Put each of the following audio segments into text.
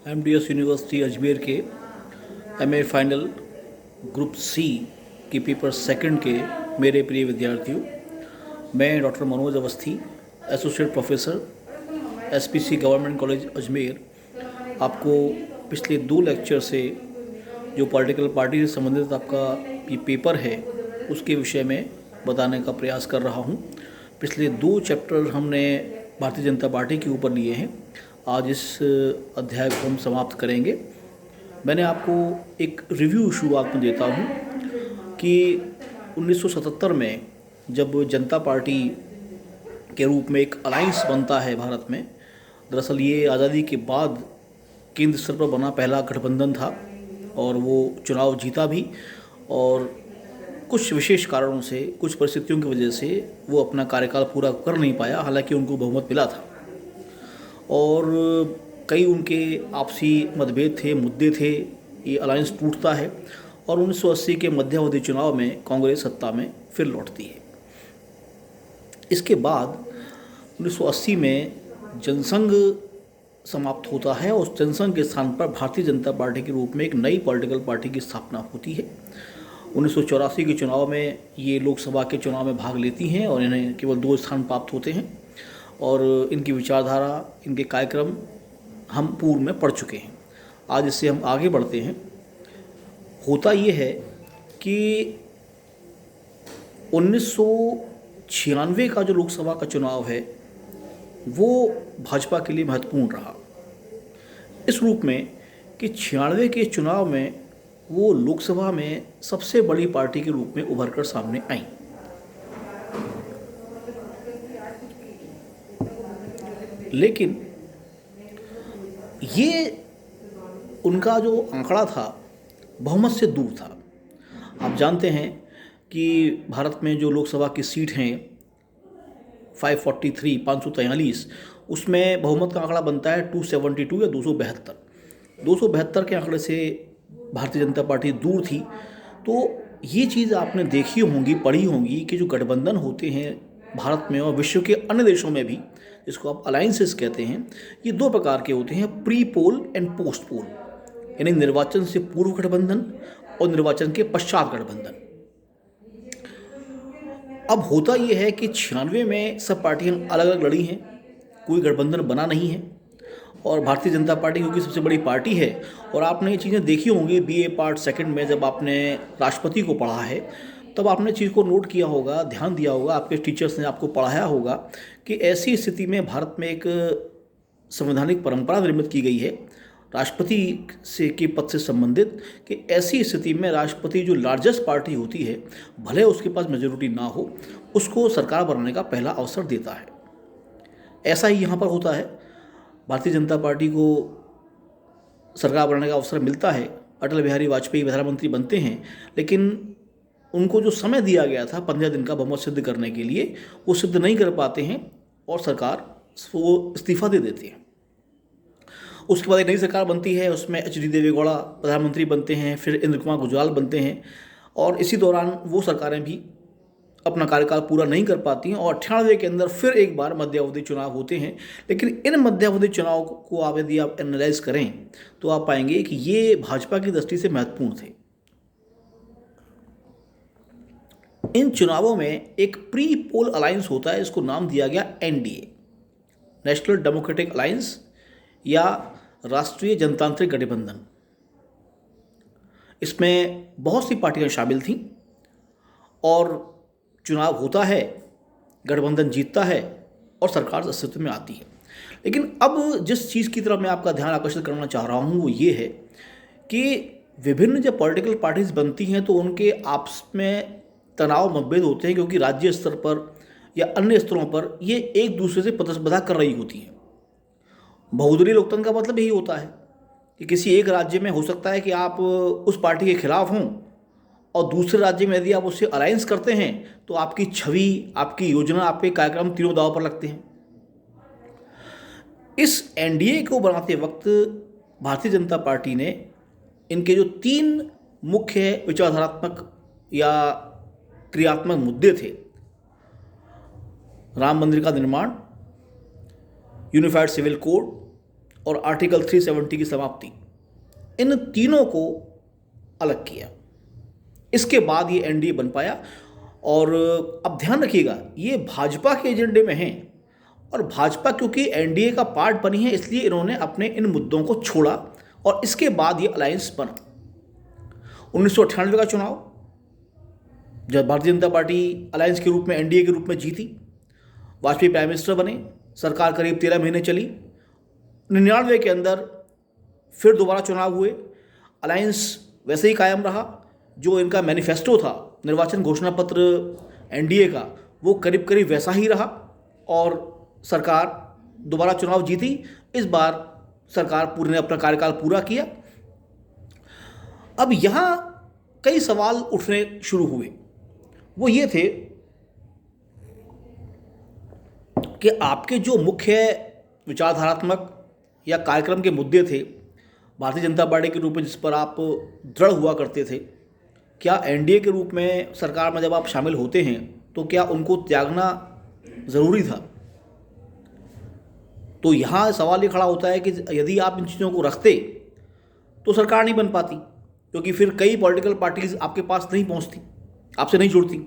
MDS university Ajmer के MA final group C की paper second के मेरे प्रिय विद्यार्थियों, मैं doctor Manoj Awasthi, associate professor SPC government college Ajmer, आपको पिछले 2 लेक्चर से जो पॉलिटिकल पार्टी से संबंधित आपका ये पेपर है उसके विषय में बताने का प्रयास कर रहा हूँ। पिछले 2 चैप्टर हमने भारतीय जनता पार्टी के ऊपर लिए हैं। आज इस अध्याय को हम समाप्त करेंगे। मैंने आपको एक रिव्यू शुरुआत में देता हूँ कि 1977 में जब जनता पार्टी के रूप में एक अलायंस बनता है भारत में, दरअसल ये आज़ादी के बाद केंद्र स्तर पर बना पहला गठबंधन था और वो चुनाव जीता भी, और कुछ विशेष कारणों से, कुछ परिस्थितियों की वजह से वो अपना कार्यकाल पूरा कर नहीं पाया, हालांकि उनको बहुमत मिला था और कई उनके आपसी मतभेद थे, मुद्दे थे। ये अलायंस टूटता है और 1980 के मध्यावधि चुनाव में कांग्रेस सत्ता में फिर लौटती है। इसके बाद 1980 में जनसंघ समाप्त होता है और उस जनसंघ के स्थान पर भारतीय जनता पार्टी के रूप में एक नई पॉलिटिकल पार्टी की स्थापना होती है। 1984 के चुनाव में ये लोकसभा के चुनाव में भाग लेती हैं और इन्हें केवल 2 स्थान प्राप्त होते हैं और इनकी विचारधारा, इनके कार्यक्रम हम पूर्व में पढ़ चुके हैं। आज इससे हम आगे बढ़ते हैं। होता ये है कि 1996 का जो लोकसभा का चुनाव है वो भाजपा के लिए महत्वपूर्ण रहा, इस रूप में कि 96 के चुनाव में वो लोकसभा में सबसे बड़ी पार्टी के रूप में उभर कर सामने आई। लेकिन ये उनका जो आंकड़ा था बहुमत से दूर था। आप जानते हैं कि भारत में जो लोकसभा की सीट हैं 543 उसमें बहुमत का आंकड़ा बनता है 272 या 272 के आंकड़े से भारतीय जनता पार्टी दूर थी। तो ये चीज़ आपने देखी होंगी, पढ़ी होंगी कि जो गठबंधन होते हैं भारत में और विश्व के अन्य देशों में भी, जिसको आप अलायंसेस कहते हैं, ये 2 प्रकार के होते हैं, pre poll and post poll, यानी निर्वाचन से पूर्व गठबंधन और निर्वाचन के पश्चात गठबंधन। अब होता यह है कि 96 में सब पार्टियां अलग अलग लड़ी हैं, कोई गठबंधन बना नहीं है और भारतीय जनता पार्टी क्योंकि सबसे बड़ी पार्टी है, और आपने ये चीज़ें देखी होंगी बीए पार्ट सेकंड में जब आपने राष्ट्रपति को पढ़ा है तब आपने चीज़ को नोट किया होगा, ध्यान दिया होगा, आपके टीचर्स ने आपको पढ़ाया होगा कि ऐसी स्थिति में भारत में एक संवैधानिक परंपरा निर्मित की गई है राष्ट्रपति से के पद से संबंधित, कि ऐसी स्थिति में राष्ट्रपति जो लार्जेस्ट पार्टी होती है, भले उसके पास मेजोरिटी ना हो, उसको सरकार बनाने का पहला अवसर देता है। ऐसा ही यहाँ पर होता है। भारतीय जनता पार्टी को सरकार बनाने का अवसर मिलता है, अटल बिहारी वाजपेयी प्रधानमंत्री बनते हैं, लेकिन उनको जो समय दिया गया था 15 दिन का बहुमत सिद्ध करने के लिए, वो सिद्ध नहीं कर पाते हैं और सरकार वो इस्तीफा दे देती है। उसके बाद एक नई सरकार बनती है, उसमें एच.डी. देवेगौड़ा प्रधानमंत्री बनते हैं, फिर इंद्र कुमार गुजराल बनते हैं और इसी दौरान वो सरकारें भी अपना कार्यकाल पूरा नहीं कर पाती हैं और 98 के अंदर फिर एक बार मध्यावधि चुनाव होते हैं। लेकिन इन मध्यावधि चुनाव को आप यदि आप एनालाइज करें तो आप पाएंगे कि ये भाजपा की दृष्टि से महत्वपूर्ण थे। इन चुनावों में एक प्री पोल अलायंस होता है, इसको नाम दिया गया एनडीए, नेशनल डेमोक्रेटिक अलायंस या राष्ट्रीय जनतांत्रिक गठबंधन। इसमें बहुत सी पार्टियां शामिल थीं और चुनाव होता है, गठबंधन जीतता है और सरकार अस्तित्व में आती है। लेकिन अब जिस चीज़ की तरफ मैं आपका ध्यान आकर्षित करना चाह रहा हूँ वो ये है कि विभिन्न जब पॉलिटिकल पार्टीज बनती हैं तो उनके आपस में तनाव मतभेद होते हैं, क्योंकि राज्य स्तर पर या अन्य स्तरों पर ये एक दूसरे से प्रतिस्पर्धा कर रही होती हैं। बहुदलीय लोकतंत्र का मतलब यही होता है कि किसी एक राज्य में हो सकता है कि आप उस पार्टी के खिलाफ हों और दूसरे राज्य में यदि आप उससे अलायंस करते हैं तो आपकी छवि, आपकी योजना, आपके कार्यक्रम तीनों दांव पर लगते हैं। इस एनडीए को बनाते वक्त भारतीय जनता पार्टी ने इनके जो 3 मुख्य विचारधारात्मक या क्रियात्मक मुद्दे थे, राम मंदिर का निर्माण, यूनिफाइड सिविल कोड और आर्टिकल 370 की समाप्ति, इन तीनों को अलग किया। इसके बाद ये एनडीए बन पाया। और अब ध्यान रखिएगा, ये भाजपा के एजेंडे में है, और भाजपा क्योंकि एनडीए का पार्ट बनी है इसलिए इन्होंने अपने इन मुद्दों को छोड़ा और इसके बाद ये अलायंस बना। 1998 का चुनाव, जब भारतीय जनता पार्टी अलायंस के रूप में, एनडीए के रूप में जीती, वाजपेयी प्राइम मिनिस्टर बने, सरकार करीब 13 महीने चली। 99 के अंदर फिर दोबारा चुनाव हुए, अलायंस वैसे ही कायम रहा। जो इनका मैनिफेस्टो था, निर्वाचन घोषणा पत्र एनडीए का, वो करीब करीब वैसा ही रहा और सरकार दोबारा चुनाव जीती। इस बार सरकार पूरे ने अपना कार्यकाल पूरा किया। अब यहाँ कई सवाल उठने शुरू हुए। वो ये थे कि आपके जो मुख्य विचारधारात्मक या कार्यक्रम के मुद्दे थे भारतीय जनता पार्टी के रूप में, जिस पर आप दृढ़ हुआ करते थे, क्या एनडीए के रूप में सरकार में जब आप शामिल होते हैं तो क्या उनको त्यागना ज़रूरी था? तो यहाँ सवाल ये खड़ा होता है कि यदि आप इन चीज़ों को रखते तो सरकार नहीं बन पाती, क्योंकि फिर कई पॉलिटिकल पार्टीज़ आपके पास नहीं पहुँचती, आपसे नहीं जुड़ती।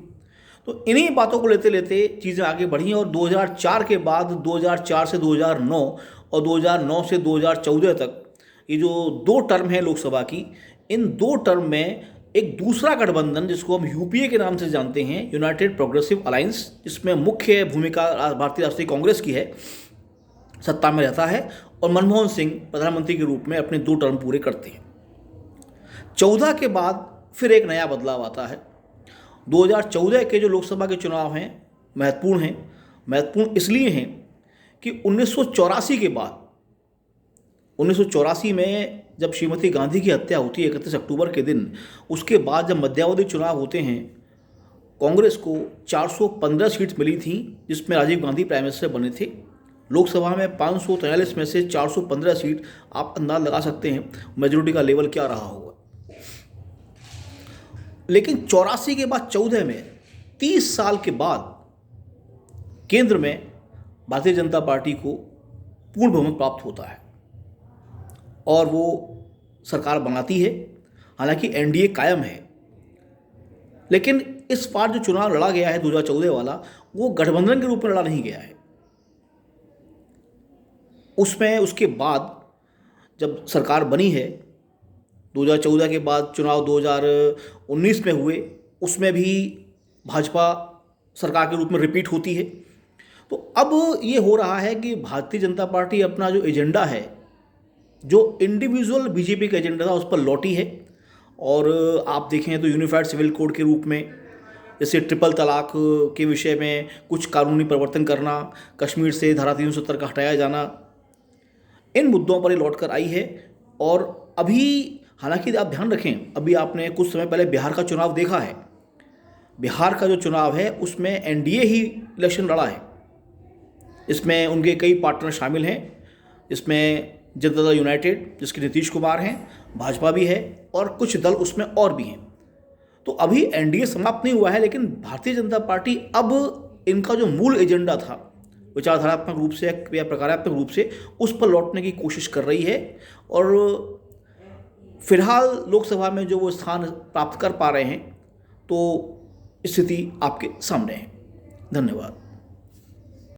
तो इन्हीं बातों को लेते लेते चीज़ें आगे बढ़ी और 2004 के बाद 2004 से 2009 और 2009 से 2014 तक ये जो 2 टर्म है लोकसभा की, इन 2 टर्म में एक दूसरा गठबंधन जिसको हम यूपीए के नाम से जानते हैं, यूनाइटेड प्रोग्रेसिव अलायंस, जिसमें मुख्य भूमिका भारतीय राष्ट्रीय कांग्रेस की है, सत्ता में रहता है और मनमोहन सिंह प्रधानमंत्री के रूप में अपने 2 टर्म पूरे करते हैं। 14 के बाद फिर एक नया बदलाव आता है। 2014 के जो लोकसभा के चुनाव हैं महत्वपूर्ण हैं। महत्वपूर्ण इसलिए हैं कि 1984 के बाद, 1984 में जब श्रीमती गांधी की हत्या होती है 31 अक्टूबर के दिन, उसके बाद जब मध्यावधि चुनाव होते हैं, कांग्रेस को 415 सीट मिली थी, जिसमें राजीव गांधी प्राइम मिनिस्टर बने थे। लोकसभा में 543 में से 415 सीट, आप अंदाज लगा सकते हैं मेजोरिटी का लेवल क्या रहा होगा। लेकिन 84 के बाद 14 में, 30 साल के बाद केंद्र में भारतीय जनता पार्टी को पूर्ण बहुमत प्राप्त होता है और वो सरकार बनाती है। हालांकि एनडीए कायम है, लेकिन इस बार जो चुनाव लड़ा गया है 2014 वाला, वो गठबंधन के रूप में लड़ा नहीं गया है। उसमें उसके बाद जब सरकार बनी है, 2014 के बाद चुनाव 2019 में हुए, उसमें भी भाजपा सरकार के रूप में रिपीट होती है। तो अब ये हो रहा है कि भारतीय जनता पार्टी अपना जो एजेंडा है, जो इंडिविजुअल बीजेपी का एजेंडा था, उस पर लौटी है। और आप देखें तो यूनिफाइड सिविल कोड के रूप में, जैसे ट्रिपल तलाक के विषय में कुछ कानूनी परिवर्तन करना, कश्मीर से धारा 370 का हटाया जाना, इन मुद्दों पर ये लौट कर आई है। और अभी हालांकि आप ध्यान रखें, अभी आपने कुछ समय पहले बिहार का चुनाव देखा है। बिहार का जो चुनाव है उसमें एनडीए ही इलेक्शन लड़ा है। इसमें उनके कई पार्टनर शामिल हैं, इसमें जनता दल यूनाइटेड जिसके नीतीश कुमार हैं, भाजपा भी है और कुछ दल उसमें और भी हैं। तो अभी एनडीए समाप्त नहीं हुआ है, लेकिन भारतीय जनता पार्टी अब इनका जो मूल एजेंडा था, विचारधारात्मक रूप से या प्रकारात्मक रूप से, उस पर लौटने की कोशिश कर रही है। और फिलहाल लोकसभा में जो वो स्थान प्राप्त कर पा रहे हैं, तो स्थिति आपके सामने है। धन्यवाद।